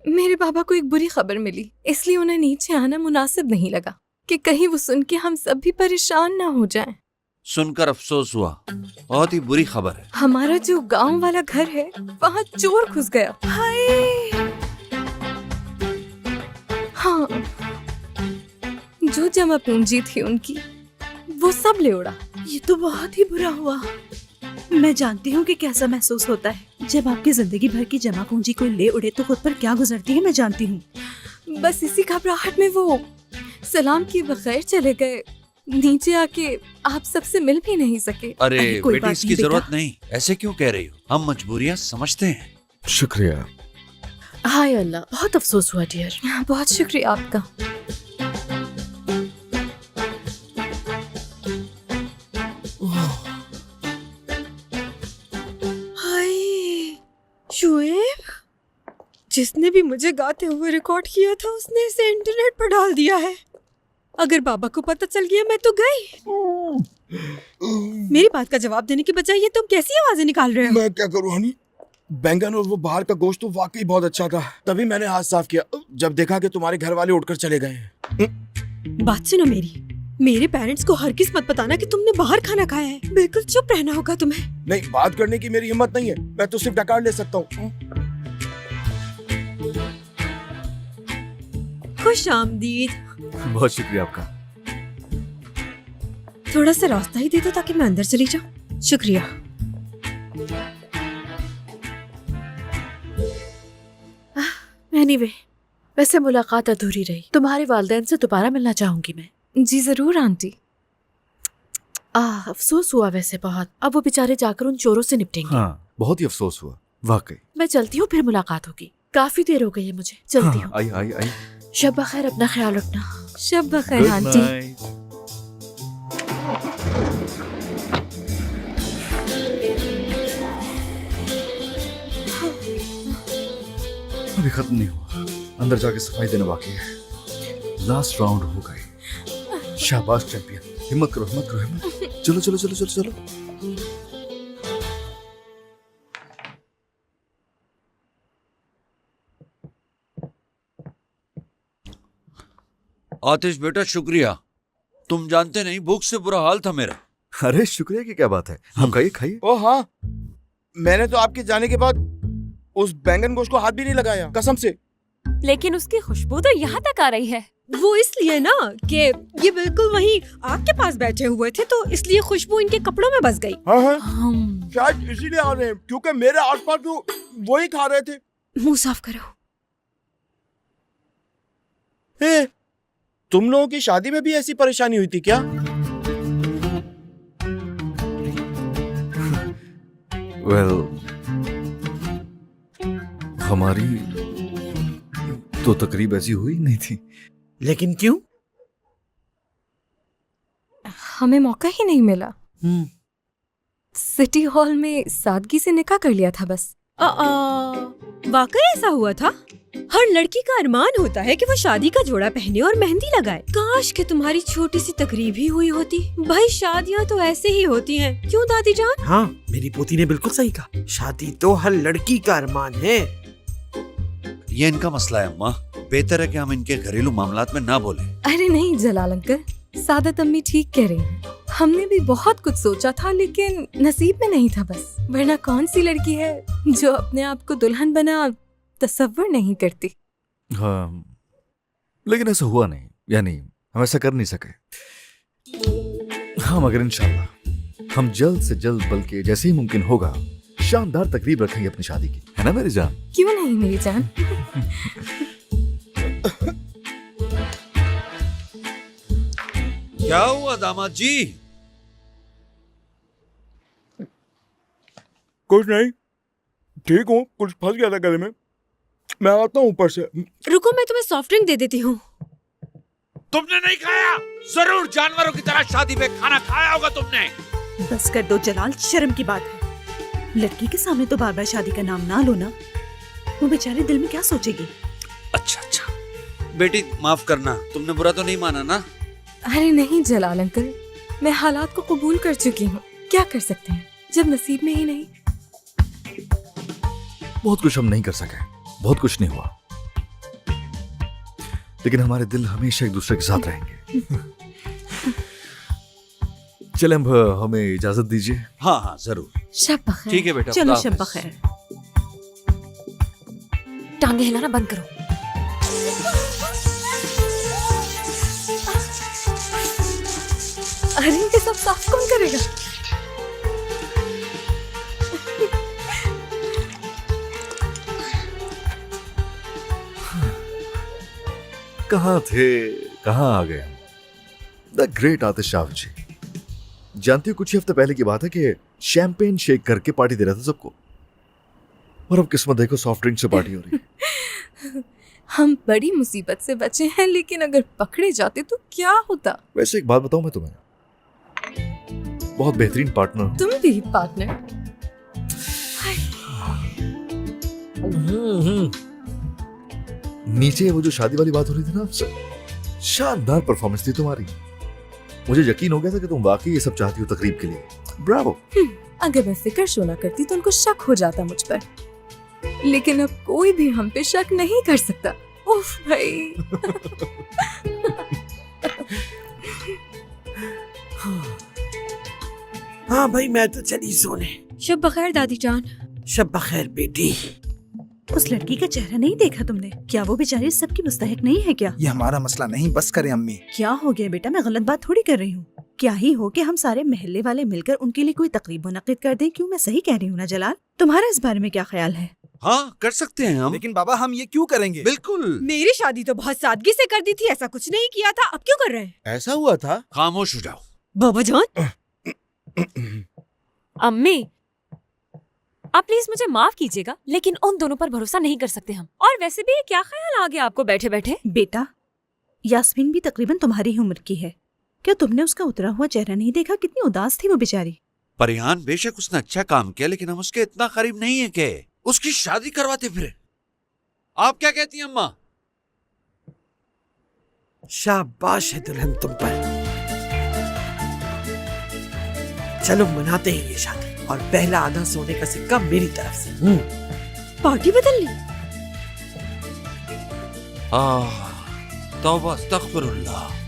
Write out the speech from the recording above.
मेरे पापा को एक बुरी खबर मिली, इसलिए उन्हें नीचे आना मुनासिब नहीं लगा कि कहीं वो सुन के हम सब भी परेशान ना हो जाएं। सुनकर अफसोस हुआ, बहुत ही बुरी खबर है। हमारा जो गांव वाला घर है वहाँ चोर घुस गया। हाय! हाँ, जो जमा पूंजी थी उनकी वो सब ले उड़ा। ये तो बहुत ही बुरा हुआ। मैं जानती हूँ कि कैसा महसूस होता है जब आपकी जिंदगी भर की जमा पूंजी कोई ले उड़े तो खुद पर क्या गुजरती है, मैं जानती हूँ। बस इसी घबराहट में वो सलाम किए बगैर चले गए। नीचे आके आप सबसे मिल भी नहीं सके। अरे कोई बेटी, बात इसकी नहीं बेटा। जरूरत नहीं, ऐसे क्यों कह रही हो? हम मजबूरियाँ समझते हैं। शुक्रिया। हाय अल्लाह, बहुत अफसोस हुआ डियर। बहुत शुक्रिया आपका। हाय शुएब, जिसने भी मुझे गाते हुए रिकॉर्ड किया था उसने इसे इंटरनेट पर डाल दिया है। अगर बाबा को पता चल गया मैं तो गई। मेरी बात का जवाब देने के बजाय ये तुम कैसी आवाजें निकाल रहे हो? मैं क्या करूँ हनी, बैंगन और वो बाहर का गोश्त तो वाकई बहुत अच्छा था। तभी मैंने हाथ साफ किया जब देखा कि तुम्हारे घर वाले उठकर चले गए हैं। बात सुनो मेरे पेरेंट्स को हर किस मत बताना कि तुमने बाहर खाना खाया है। बिल्कुल चुप रहना होगा तुम्हें। नहीं, बात करने की मेरी हिम्मत नहीं है, मैं तो सिर्फ डकार ले सकता हूँ। खुश आमदीद। बहुत शुक्रिया आपका। थोड़ा सा रास्ता ही दे दो ताकि मैं अंदर चली जाऊँ। शुक्रिया। एनीवे, वैसे मुलाकात अधूरी रही। तुम्हारे वालिदैन से दोबारा मिलना चाहूंगी मैं। जी जरूर आंटी। अफसोस हुआ वैसे बहुत। अब वो बेचारे जाकर उन चोरों से निपटेंगे। हाँ, बहुत ही अफसोस हुआ वाकई। मैं चलती हूँ, फिर मुलाकात होगी। काफी देर हो गई है मुझे, चलती हाँ, हूँ। आई आई आई। शब बखैर, अपना ख्याल रखना। शब बखैर Good आंटी। night। अभी खत्म नहीं हुआ, अंदर जाके सफाई देना बाकी है। लास्ट राउंड हो गई। शाबाश चैंपियन, हिम्मत करो हिम्मत करो हिम्मत। चलो चलो चलो चलो चलो। आतिश बेटा, शुक्रिया। तुम जानते नहीं, भूख से बुरा हाल था मेरा। अरे शुक्रिया की क्या बात है, हम खाइए खाइए। ओ हाँ, मैंने तो आपके जाने के बाद उस बैंगन गोश्त को हाथ भी नहीं लगाया, कसम से। लेकिन उसकी खुशबू तो यहाँ तक आ रही है। वो इसलिए ना कि ये बिल्कुल वहीं आग के पास बैठे हुए थे, तो इसलिए खुशबू इनके कपड़ों में बस गई। हाँ हाँ, शायद इसीलिए आ रहे हैं, क्योंकि मेरे आसपास तो वही खा रहे थे। मुंह साफ करो। ए, तुम लोगों की शादी में भी ऐसी परेशानी हुई थी क्या? वेल, हमारी तो तकरीब ऐसी हुई नहीं थी। लेकिन क्यों? हमें मौका ही नहीं मिला। सिटी हॉल में सादगी से निकाह कर लिया था बस। वाकई ऐसा हुआ था? हर लड़की का अरमान होता है कि वो शादी का जोड़ा पहने और मेहंदी लगाए। काश कि तुम्हारी छोटी सी तकरीब ही हुई होती। भाई, शादियाँ तो ऐसे ही होती हैं, क्यों दादी जान? हाँ, मेरी पोती ने बिल्कुल सही कहा। शादी तो हर लड़की का अरमान है। ये इनका मसला है अम्मा, बेहतर है कि हम इनके घरेलू मामलात में ना बोले। अरे नहीं जलाल अंकल, सादत अम्मी ठीक कह रही हैं। हमने भी बहुत कुछ सोचा था लेकिन नसीब में नहीं था बस। वरना कौन सी लड़की है जो अपने आप को दुल्हन बना तसव्वुर नहीं करती। हाँ, लेकिन ऐसा हुआ नहीं, यानी हम ऐसा कर नहीं सके। हाँ, मगर इंशाल्लाह हम जल्द से जल्द, बल्कि जैसे ही मुमकिन होगा, शानदार तकरीब रखेंगे अपनी शादी की, है ना मेरी जान? क्यों नहीं मेरी जान। क्या हुआ दामाद जी? कुछ नहीं, ठीक हूँ। कुछ फंस गया था गले में, मैं आता हूँ ऊपर से। रुको, मैं तुम्हें सॉफ्ट ड्रिंक दे देती हूँ। तुमने नहीं खाया? जरूर जानवरों की तरह शादी में खाना खाया होगा तुमने। बस कर दो जलाल, शर्म की बात है। लड़की के सामने तो बार बार शादी का नाम ना लो ना, वो बेचारे दिल में क्या सोचेगी। अच्छा अच्छा बेटी, माफ करना, तुमने बुरा तो नहीं माना ना? अरे नहीं जलाल अंकल, मैं हालात को कबूल कर चुकी हूँ। क्या कर सकते हैं जब नसीब में ही नहीं। बहुत कुछ हम नहीं कर सके, बहुत कुछ नहीं हुआ, लेकिन हमारे दिल हमेशा एक दूसरे के साथ रहेंगे। चले अब हमें इजाजत दीजिए। हाँ हाँ जरूर। शब बखैर। ठीक है बेटा। चलो खुदा शब हाफिज। बखैर। टांगे हिलाना बंद करो। अरे ये सब साफ कौन करेगा? कहाँ थे, कहाँ आ गए? द ग्रेट आतिश शाह जी। जानती हो कुछ ही हफ्ते पहले की बात है कि शैंपेन शेक करके पार्टी दे रहा था सबको, और अब किस्मत देखो सॉफ्ट ड्रिंक से पार्टी हो रही है। हम बड़ी मुसीबत से बचे हैं, लेकिन अगर पकड़े जाते तो क्या होता? वैसे एक बात बताऊं मैं तुम्हें, बहुत बेहतरीन पार्टनर हूं। तुम भी पार्टनर। नीचे वो जो शादी वाली बात हो रही थी ना आपसे, शानदार परफॉर्मेंस थी तुम्हारी। मुझे यकीन हो गया था कि तुम वाकई ये सब चाहती हो तकरीब के लिए। ब्रावो। अगर मैं फिक्र शो ना करती तो उनको शक हो जाता मुझ पर, लेकिन अब कोई भी हम पे शक नहीं कर सकता। उफ भाई। हाँ भाई मैं तो चली सोने। शब बखैर दादी जान। शब बखैर बेटी। उस लड़की का चेहरा नहीं देखा तुमने? क्या वो बेचारी सबकी मुस्तहिक नहीं है क्या? ये हमारा मसला नहीं, बस करें अम्मी। क्या हो गया बेटा? मैं गलत बात थोड़ी कर रही हूँ। क्या ही हो कि हम सारे मोहल्ले वाले मिलकर उनके लिए कोई तकरीब मुनक्किद कर दें? क्यों, मैं सही कह रही हूँ ना जलाल? तुम्हारा इस बारे में क्या ख्याल है? हाँ कर सकते हैं हम। लेकिन बाबा हम ये क्यों करेंगे? बिल्कुल। मेरी शादी तो बहुत सादगी से कर दी थी, ऐसा कुछ नहीं किया था, अब क्यों कर रहे हैं? ऐसा हुआ था? खामोश हो जाओ। बाबा जान। अम्मी आप प्लीज मुझे माफ कीजिएगा, लेकिन उन दोनों पर भरोसा नहीं कर सकते हम। और वैसे भी क्या ख्याल आ गया आपको बैठे बैठे? बेटा, यास्मीन भी तकरीबन तुम्हारी ही उम्र की है। क्या तुमने उसका उतरा हुआ चेहरा नहीं देखा? कितनी उदास थी वो बेचारी। परियान बेशक उसने अच्छा काम किया, लेकिन हम उसके इतना करीब नहीं है कि उसकी शादी करवाते फिरे। आप क्या कहती हैं अम्मा? शाबाश है दुल्हन तुम पर। चलो मनाते हैं ये शादी, और पहला आधा सोने का सिक्का मेरी तरफ से। पार्टी बदल ली। तौबा अस्तगफिरुल्लाह।